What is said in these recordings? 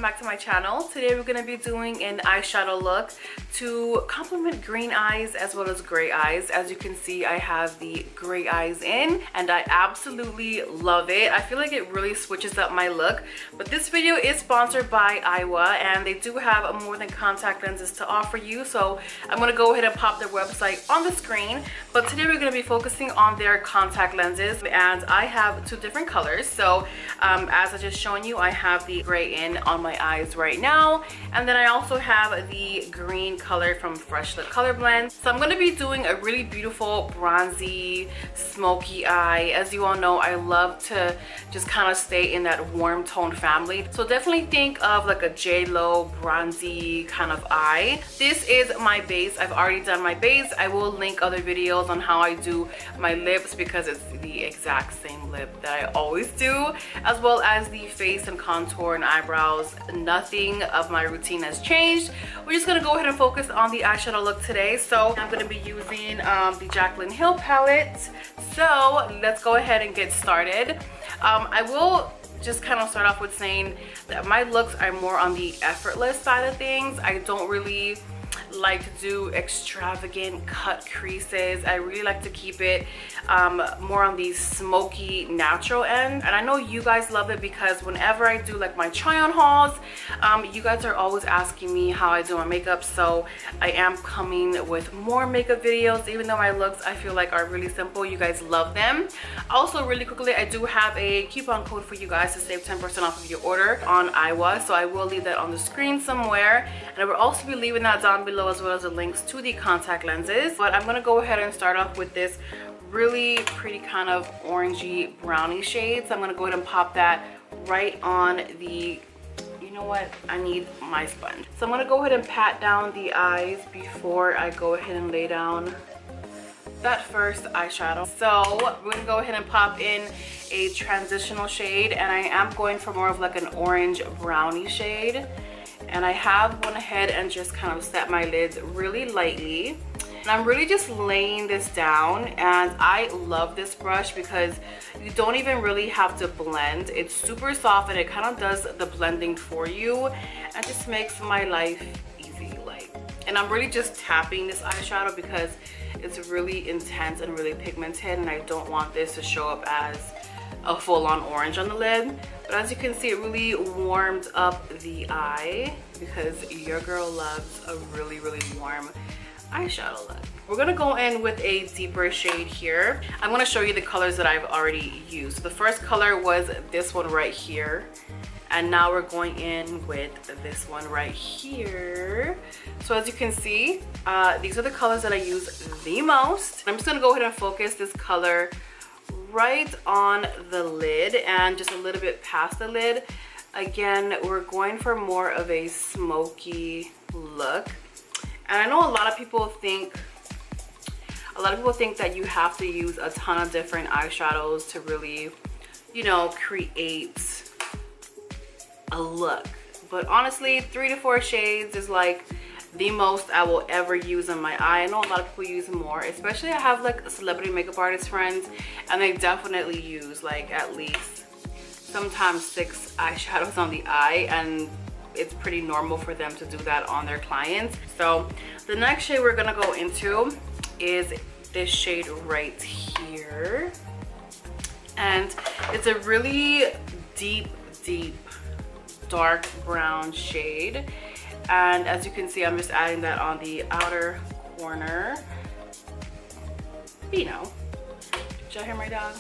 welcome back to my channel. Today we're going to be doing an eyeshadow look to complement green eyes as well as gray eyes. As you can see, I have the gray eyes in and I absolutely love it. I feel like it really switches up my look. But this video is sponsored by Iowa and they do have more than contact lenses to offer you. So I'm going to go ahead and pop their website on the screen. But today we're going to be focusing on their contact lenses and I have two different colors. So as I just shown you, I have the gray in on my eyes right now, and then I also have the green color from Fresh Lip Color Blend. So I'm going to be doing a really beautiful bronzy smoky eye. As you all know, I love to just kind of stay in that warm tone family, so definitely think of like a J-Lo bronzy kind of eye. This is my base. I've already done my base. I will link other videos on how I do my lips because it's the exact same lip that I always do, as well as the face and contour and eyebrows. Nothing of my routine has changed. We're just gonna go ahead and focus on the eyeshadow look today. So I'm gonna be using the Jaclyn Hill palette. So let's go ahead and get started. I will just kind of start off with saying that my looks are more on the effortless side of things. I don't really like to do extravagant cut creases. I really like to keep it more on the smoky natural end, and I know you guys love it because whenever I do like my try on hauls, you guys are always asking me how I do my makeup. So I am coming with more makeup videos, even though my looks I feel like are really simple. You guys love them. Also, really quickly, I do have a coupon code for you guys to save 10% off of your order on Iowa, so I will leave that on the screen somewhere, and I will also be leaving that down below as well as the links to the contact lenses. But I'm gonna go ahead and start off with this really pretty kind of orangey brownie shade. So I'm gonna go ahead and pop that right on the, you know what, I need my sponge. So I'm gonna go ahead and pat down the eyes before I go ahead and lay down that first eyeshadow. So we're gonna go ahead and pop in a transitional shade, and I am going for more of like an orange brownie shade. And I have went ahead and just kind of set my lids really lightly. And I'm really just laying this down, and I love this brush because you don't even really have to blend. It's super soft and it kind of does the blending for you and just makes my life easy. And I'm really just tapping this eyeshadow because it's really intense and really pigmented, and I don't want this to show up as a full-on orange on the lid. But as you can see, it really warmed up the eye because your girl loves a really warm eyeshadow look. We're gonna go in with a deeper shade here. I'm gonna show you the colors that I've already used. So the first color was this one right here, and now we're going in with this one right here. So as you can see, these are the colors that I use the most. I'm just gonna go ahead and focus this color right on the lid and just a little bit past the lid. Again, we're going for more of a smoky look. And I know a lot of people think that you have to use a ton of different eyeshadows to really, you know, create a look. But honestly, 3 to 4 shades is like the most I will ever use on my eye. I know a lot of people use more, especially I have like celebrity makeup artist friends, and they definitely use like at least sometimes 6 eyeshadows on the eye, and it's pretty normal for them to do that on their clients. So the next shade we're gonna go into is this shade right here, and it's a really deep dark brown shade. And as you can see, I'm just adding that on the outer corner. You know, did y'all hear my dog?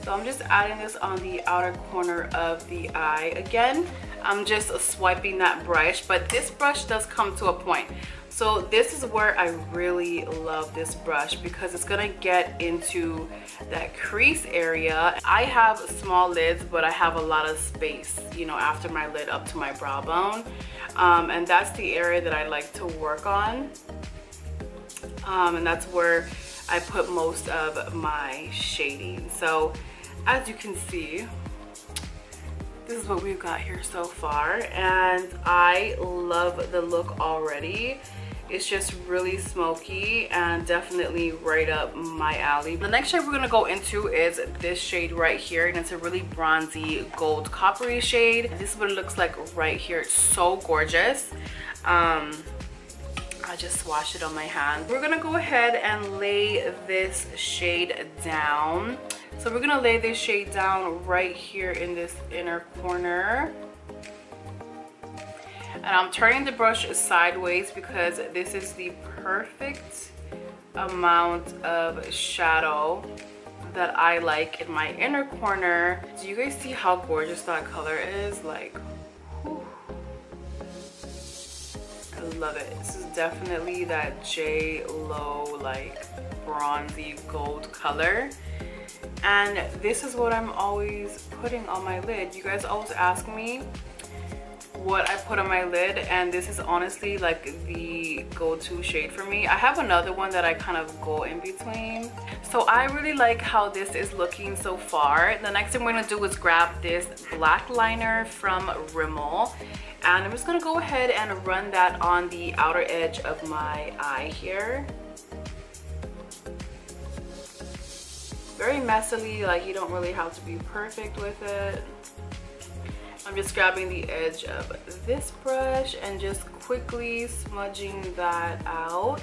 So I'm just adding this on the outer corner of the eye. Again, I'm just swiping that brush, but this brush does come to a point. So this is where I really love this brush because it's gonna get into that crease area. I have small lids, but I have a lot of space, you know, after my lid up to my brow bone. And that's the area that I like to work on. And that's where I put most of my shading. So as you can see, this is what we've got here so far, and I love the look already. It's just really smoky and definitely right up my alley. The next shade we're gonna go into is this shade right here, and it's a really bronzy gold coppery shade. This is what it looks like right here. It's so gorgeous. I just swatched it on my hand. We're gonna go ahead and lay this shade down. So we're gonna lay this shade down right here in this inner corner. And I'm turning the brush sideways because this is the perfect amount of shadow that I like in my inner corner. Do you guys see how gorgeous that color is? Like, whew. I love it. This is definitely that J.Lo like bronzy gold color. And this is what I'm always putting on my lid. You guys always ask me what I put on my lid, and this is honestly like the go-to shade for me. I have another one that I kind of go in between. So I really like how this is looking so far. The next thing we're gonna do is grab this black liner from Rimmel, and I'm just gonna go ahead and run that on the outer edge of my eye here. Very messily, like you don't really have to be perfect with it. I'm just grabbing the edge of this brush and just quickly smudging that out.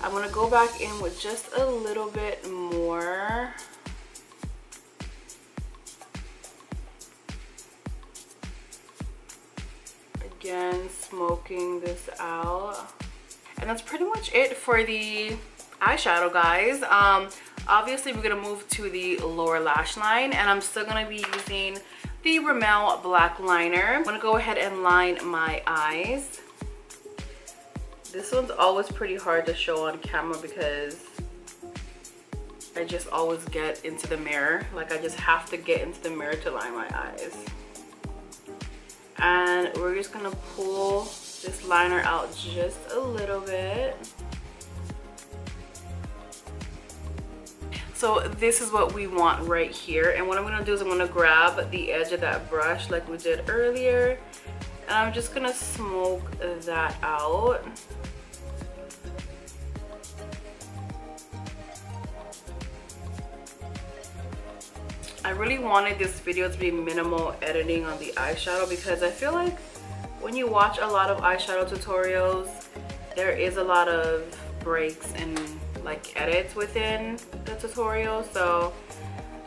I'm gonna go back in with just a little bit more. Again, smoking this out. And that's pretty much it for the eyeshadow, guys. Obviously we're gonna move to the lower lash line, and I'm still gonna be using the Rimmel black liner. I'm gonna go ahead and line my eyes. This one's always pretty hard to show on camera because I just always get into the mirror. Like I just have to get into the mirror to line my eyes. And we're just gonna pull this liner out just a little bit. So this is what we want right here, and what I'm gonna do is I'm gonna grab the edge of that brush like we did earlier, and I'm just gonna smoke that out. I really wanted this video to be minimal editing on the eyeshadow because I feel like when you watch a lot of eyeshadow tutorials, there is a lot of breaks and like edits within the tutorial, so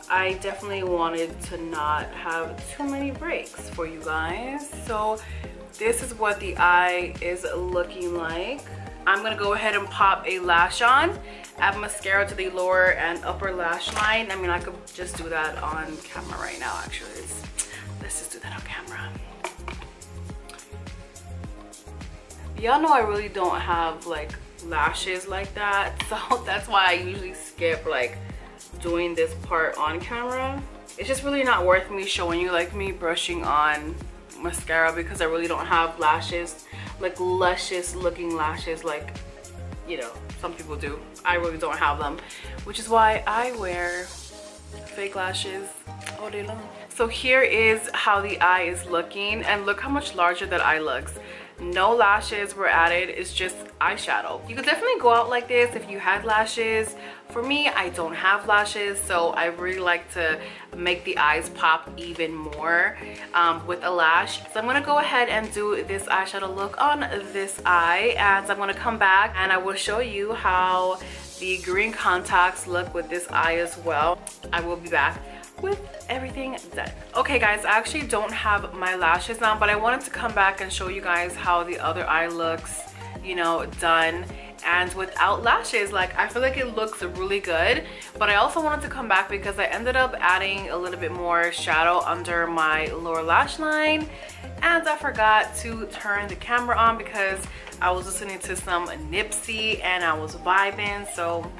I definitely wanted to not have too many breaks for you guys. So this is what the eye is looking like. I'm gonna go ahead and pop a lash on, add mascara to the lower and upper lash line. I mean, I could just do that on camera right now actually. Let's just do that on camera. Y'all know I really don't have like lashes like that, so that's why I usually skip like doing this part on camera. It's just really not worth me showing you like me brushing on mascara because I really don't have lashes, like luscious looking lashes like, you know, some people do. I really don't have them, which is why I wear fake lashes all day long. So here is how the eye is looking, and look how much larger that eye looks. No lashes were added, it's just eyeshadow. You could definitely go out like this if you had lashes. For me, I don't have lashes, so I really like to make the eyes pop even more with a lash. So I'm gonna go ahead and do this eyeshadow look on this eye, and I'm gonna come back and I will show you how the green contacts look with this eye as well. I will be back with everything done. Okay guys, I actually don't have my lashes on, but I wanted to come back and show you guys how the other eye looks, you know, done and without lashes. Like, I feel like it looks really good, but I also wanted to come back because I ended up adding a little bit more shadow under my lower lash line, and I forgot to turn the camera on because I was listening to some Nipsey and I was vibing, so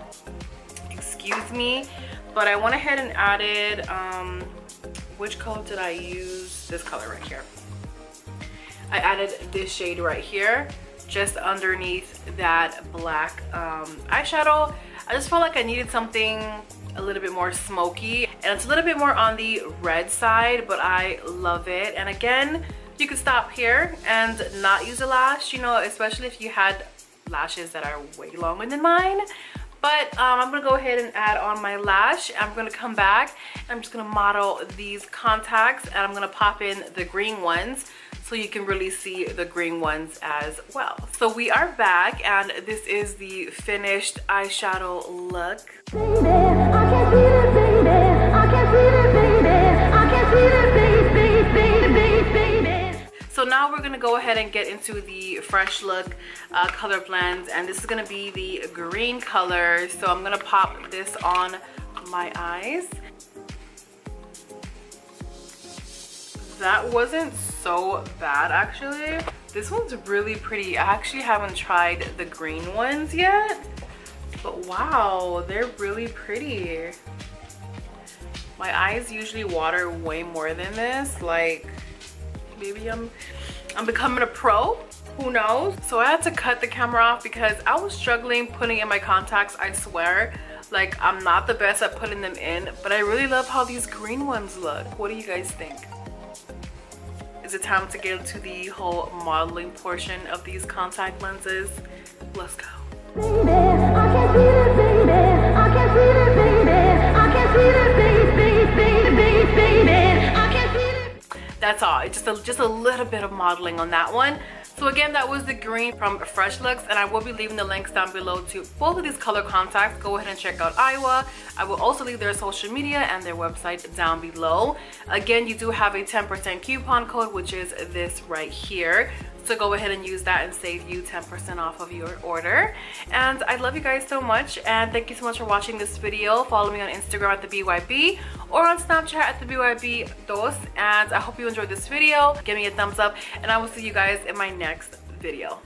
excuse me. But I went ahead and added, which color did I use? This color right here. I added this shade right here, just underneath that black eyeshadow. I just felt like I needed something a little bit more smoky, and it's a little bit more on the red side, but I love it. And again, you can stop here and not use a lash, you know, especially if you had lashes that are way longer than mine. But I'm gonna go ahead and add on my lash. I'm gonna come back. I'm just gonna model these contacts, and I'm gonna pop in the green ones so you can really see the green ones as well. So we are back, and this is the finished eyeshadow look. Baby, I can't see the baby. I can't see the baby. I can't see the baby. So now we're gonna go ahead and get into the fresh look color blends, and this is gonna be the green color. So I'm gonna pop this on my eyes. That wasn't so bad actually. This one's really pretty. I actually haven't tried the green ones yet, but wow, they're really pretty. My eyes usually water way more than this. Like, maybe I'm becoming a pro, who knows? So I had to cut the camera off because I was struggling putting in my contacts, I swear. Like, I'm not the best at putting them in, but I really love how these green ones look. What do you guys think? Is it time to get into the whole modeling portion of these contact lenses? Let's go. Baby, I can't see the baby. I can't see the baby. I can't see the baby. I can't see the... That's all. It's just a little bit of modeling on that one. So again, that was the green from Fresh Looks, and I will be leaving the links down below to both of these color contacts. Go ahead and check out Iowa. I will also leave their social media and their website down below. Again, you do have a 10% coupon code, which is this right here. So go ahead and use that and save you 10% off of your order. And I love you guys so much, and thank you so much for watching this video. Follow me on Instagram at the BYB or on Snapchat at the BYB2. And I hope you enjoyed this video. Give me a thumbs up, and I will see you guys in my next video.